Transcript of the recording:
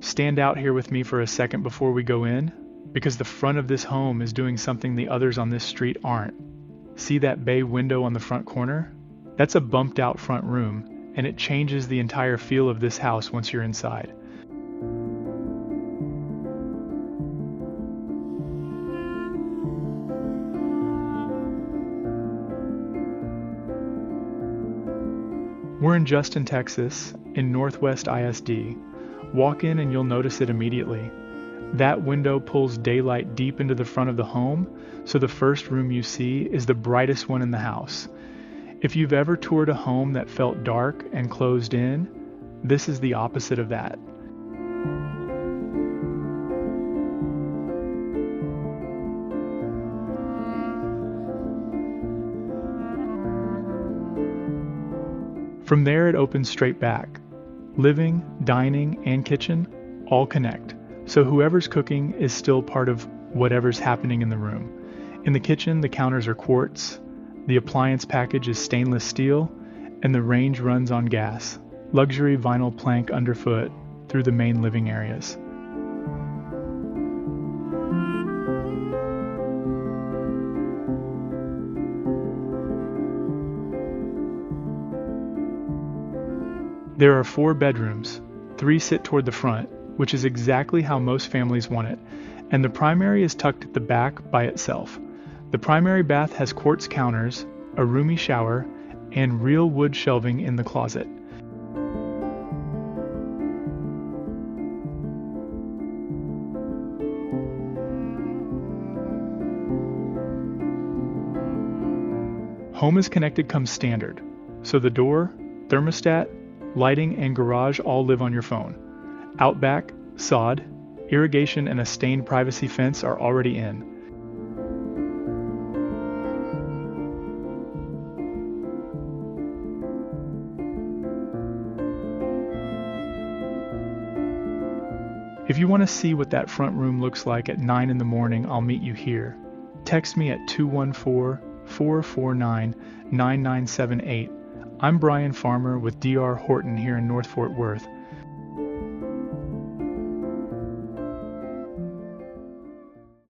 Stand out here with me for a second before we go in, because the front of this home is doing something the others on this street aren't. See that bay window on the front corner? That's a bumped out front room, and it changes the entire feel of this house once you're inside. We're in Justin, Texas, in Northwest ISD. Walk in and you'll notice it immediately. That window pulls daylight deep into the front of the home, so the first room you see is the brightest one in the house. If you've ever toured a home that felt dark and closed in, this is the opposite of that. From there, it opens straight back. Living, dining, and kitchen all connect, so whoever's cooking is still part of whatever's happening in the room. In the kitchen, the counters are quartz, the appliance package is stainless steel, and the range runs on gas. Luxury vinyl plank underfoot through the main living areas. There are 4 bedrooms, 3 sit toward the front, which is exactly how most families want it, and the primary is tucked at the back by itself. The primary bath has quartz counters, a roomy shower, and real wood shelving in the closet. Home is Connected comes standard, so the door, thermostat, lighting, and garage all live on your phone. Outback, sod, irrigation, and a stained privacy fence are already in. If you want to see what that front room looks like at 9 in the morning, I'll meet you here. Text me at 214-449-9978. I'm Bryan Farmer with DR Horton here in North Fort Worth.